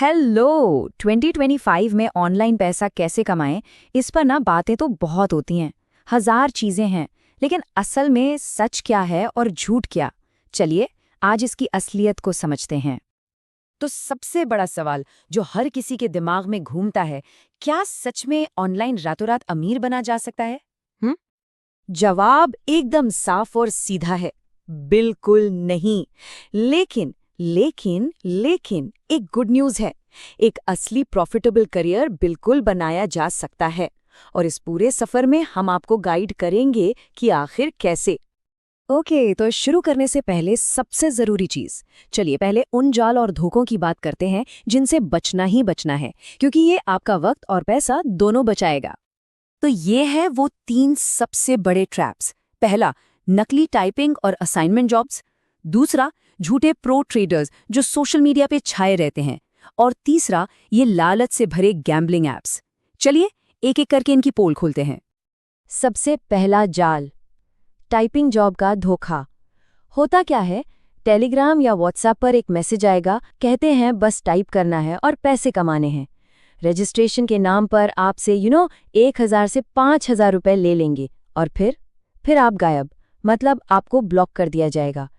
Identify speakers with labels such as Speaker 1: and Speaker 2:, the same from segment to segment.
Speaker 1: Hello 2025 में online पैसा कैसे कमाएं, इस पर ना बातें तो बहुत होती हैं। हजार चीजें हैं, लेकिन असल में सच क्या है और झूठ क्या। चलिए आज इसकी असलियत को समझते हैं।
Speaker 2: तो सबसे बड़ा सवाल जो हर किसी के दिमाग में घूमता है, क्या सच में ऑनलाइन रातों रात अमीर बना जा सकता है? जवाब एकदम साफ और सीधा है, बिल्कुल नहीं। लेकिन एक गुड न्यूज़ है। एक असली प्रॉफिटेबल करियर बिल्कुल बनाया जा सकता है, और इस पूरे सफर में हम आपको गाइड करेंगे कि आखिर कैसे। ओके, तो शुरू करने से पहले सबसे जरूरी चीज, चलिए पहले उन जाल और धोखों की बात करते हैं जिनसे बचना ही बचना है, क्योंकि ये आपका वक्त और पैसा दोनों बचाएगा। तो ये है वो 3 सबसे बड़े ट्रैप्स। पहला, नकली टाइपिंग और असाइनमेंट जॉब्स। दूसरा, झूठे प्रो ट्रेडर्स जो सोशल मीडिया पे छाए रहते हैं। और तीसरा, ये लालच से भरे गैम्बलिंग ऐप्स। चलिए एक एक करके इनकी पोल खोलते हैं। सबसे पहला जाल, टाइपिंग जॉब का धोखा। होता क्या है, टेलीग्राम या व्हाट्सएप पर एक मैसेज आएगा, कहते हैं बस टाइप करना है और पैसे कमाने हैं। रजिस्ट्रेशन के नाम पर आपसे 1000 से 5000 रुपए ले लेंगे, और फिर आप गायब, मतलब आपको ब्लॉक कर दिया जाएगा।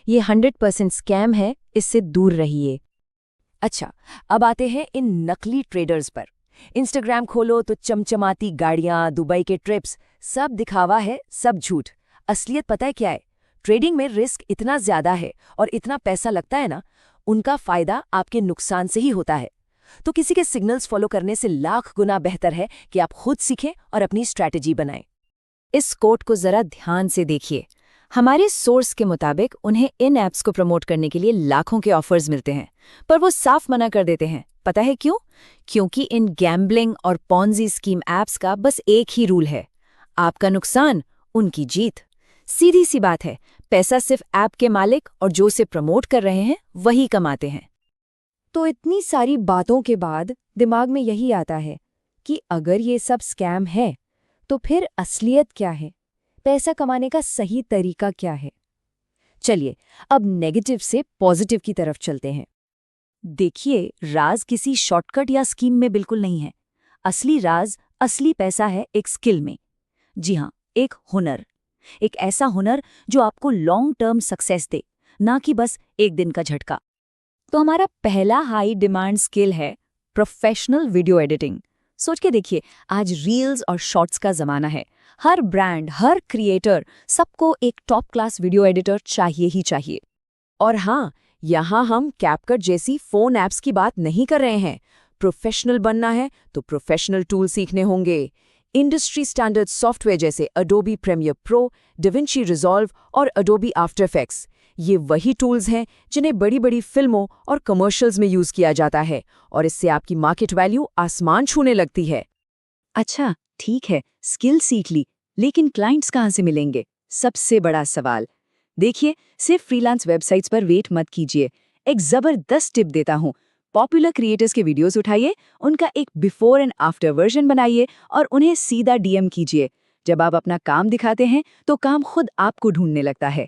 Speaker 2: ये 100% स्कैम है, इससे दूर रहिए। अच्छा, अब आते हैं इन नकली ट्रेडर्स पर। इंस्टाग्राम खोलो तो चमचमाती गाड़ियां, दुबई के ट्रिप्स, सब दिखावा है, सब झूठ। असलियत पता है क्या है? ट्रेडिंग में रिस्क इतना ज्यादा है और इतना पैसा लगता है ना, उनका फायदा आपके नुकसान से ही होता है। तो किसी के सिग्नल्स फॉलो करने से लाख गुना बेहतर है कि आप खुद सीखें और अपनी स्ट्रैटेजी बनाएं। इस कोट को जरा ध्यान से देखिए। हमारे सोर्स के मुताबिक उन्हें इन ऐप्स को प्रमोट करने के लिए लाखों के ऑफर्स मिलते हैं, पर वो साफ मना कर देते हैं। पता है क्यों? क्योंकि इन गैम्बलिंग और पॉन्जी स्कीम ऐप्स का बस एक ही रूल है, आपका नुकसान, उनकी जीत। सीधी सी बात है, पैसा सिर्फ ऐप के मालिक और जो उसे प्रमोट कर रहे हैं वही कमाते हैं। तो इतनी सारी बातों के बाद दिमाग में यही आता है कि अगर ये सब स्कैम है, तो फिर असलियत क्या है? पैसा कमाने का सही तरीका क्या है? चलिए अब नेगेटिव से पॉजिटिव की तरफ चलते हैं। देखिए, राज किसी शॉर्टकट या स्कीम में बिल्कुल नहीं है। असली राज, असली पैसा है एक स्किल में। जी हाँ, एक हुनर। एक ऐसा हुनर जो आपको लॉन्ग टर्म सक्सेस दे, ना कि बस एक दिन का झटका। तो हमारा पहला हाई डिमांड स्किल है प्रोफेशनल वीडियो एडिटिंग। सोच के देखिए, आज रील्स और शॉर्ट्स का जमाना है। हर ब्रांड, हर क्रिएटर, सबको एक टॉप क्लास वीडियो एडिटर चाहिए ही चाहिए। और हाँ, यहाँ हम कैपकट जैसी फोन ऐप्स की बात नहीं कर रहे हैं। प्रोफेशनल बनना है तो प्रोफेशनल टूल सीखने होंगे। इंडस्ट्री स्टैंडर्ड सॉफ्टवेयर जैसे Adobe Premiere Pro, DaVinci Resolve और अडोबी आफ्टर इफेक्ट्स, ये वही टूल्स हैं जिन्हें बड़ी बड़ी फिल्मों और कमर्शियल्स में यूज किया जाता है, और इससे आपकी मार्केट वैल्यू आसमान छूने लगती है। अच्छा, ठीक है, स्किल सीख ली, लेकिन क्लाइंट्स कहाँ से मिलेंगे? सबसे बड़ा सवाल। देखिए, सिर्फ फ्रीलांस वेबसाइट्स पर वेट मत कीजिए। एक जबरदस्त टिप देता हूँ। पॉपुलर क्रिएटर्स के वीडियोस उठाइए, उनका एक बिफोर एंड आफ्टर वर्जन बनाइए और उन्हें सीधा डीएम कीजिए। जब आप अपना काम दिखाते हैं तो काम खुद आपको ढूंढने लगता है।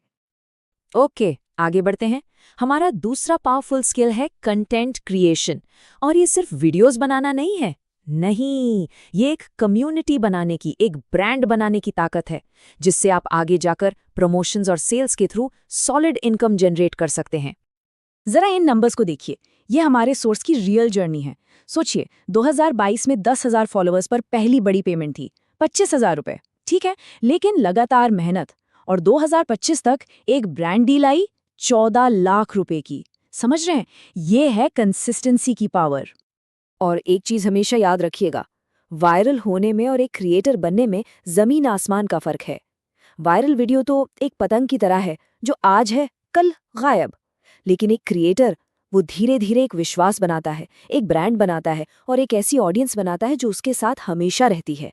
Speaker 2: ओके, आगे बढ़ते हैं। हमारा दूसरा पावरफुल स्किल है कंटेंट क्रिएशन। और ये सिर्फ वीडियोस बनाना नहीं है, नहीं, ये एक कम्युनिटी बनाने की, एक ब्रांड बनाने की ताकत है, जिससे आप आगे जाकर प्रमोशंस और सेल्स के थ्रू सॉलिड इनकम जनरेट कर सकते हैं। जरा इन नंबर्स को देखिए, ये हमारे सोर्स की रियल जर्नी है। सोचिए, 2022 में 10,000 फॉलोअर्स पर पहली बड़ी पेमेंट थी, 25,000 रुपए। ठीक है, लेकिन लगातार मेहनत, और 2025 तक एक ब्रांड डील आई 14 लाख रुपए की। समझ रहे हैं? ये है कंसिस्टेंसी की पावर। और एक चीज हमेशा याद रखिएगा, वायरल होने में और एक क्रिएटर बनने में जमीन आसमान का फर्क है। वायरल वीडियो तो एक पतंग की तरह है, जो आज है कल गायब। लेकिन एक क्रिएटर, वो धीरे धीरे एक विश्वास बनाता है, एक ब्रांड बनाता है और एक ऐसी ऑडियंस बनाता है जो उसके साथ हमेशा रहती है।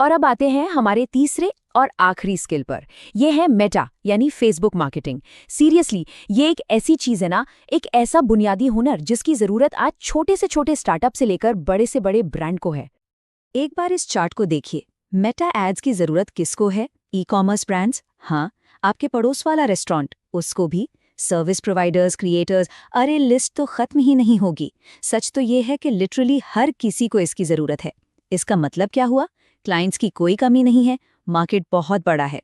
Speaker 2: और अब आते हैं हमारे तीसरे और आखिरी स्किल पर। यह है मेटा, यानी फेसबुक मार्केटिंग। सीरियसली, ये एक ऐसी चीज है ना, एक ऐसा बुनियादी हुनर जिसकी जरूरत आज छोटे से छोटे स्टार्टअप से लेकर बड़े से बड़े ब्रांड को है। एक बार इस चार्ट को देखिए। मेटा एड्स की जरूरत किसको है? ई कॉमर्स ब्रांड्स, हाँ, आपके पड़ोस वाला रेस्टोरेंट, उसको भी।
Speaker 1: सर्विस प्रोवाइडर्स, क्रिएटर्स, अरे लिस्ट तो खत्म ही नहीं होगी। सच तो ये है कि लिटरली हर किसी को इसकी ज़रूरत है। इसका मतलब क्या हुआ? क्लाइंट्स की कोई कमी नहीं है, मार्केट बहुत बड़ा है।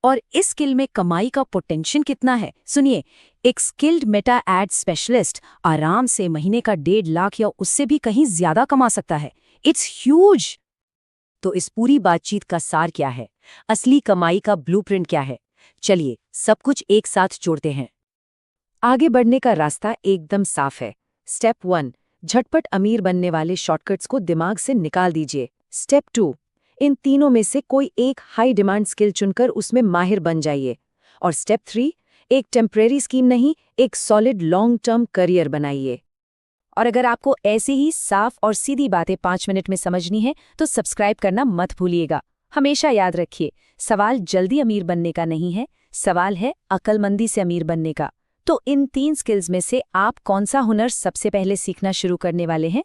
Speaker 2: और इस स्किल में कमाई का पोटेंशियल कितना है? सुनिए, एक स्किल्ड मेटा एड स्पेशलिस्ट आराम से महीने का 1.5 लाख या उससे भी कहीं ज्यादा कमा सकता है। It's huge. तो इस पूरी बातचीत का सार क्या है? असली कमाई का ब्लूप्रिंट क्या है? चलिए सब कुछ एक साथ जोड़ते हैं। आगे बढ़ने का रास्ता एकदम साफ है। स्टेप 1, झटपट अमीर बनने वाले शॉर्टकट्स को दिमाग से निकाल दीजिए। स्टेप 2, इन तीनों में से कोई एक हाई डिमांड स्किल चुनकर उसमें माहिर बन जाइए। और स्टेप 3, एक टेम्परेरी स्कीम नहीं, एक सॉलिड लॉन्ग टर्म करियर बनाइए। और अगर आपको ऐसी ही साफ और सीधी बातें 5 मिनट में समझनी है तो सब्सक्राइब करना मत भूलिएगा। हमेशा याद रखिए, सवाल जल्दी अमीर बनने का नहीं है, सवाल है अक्लमंदी से अमीर बनने का। तो इन 3 स्किल्स में से आप कौन सा हुनर सबसे पहले सीखना शुरू करने वाले हैं?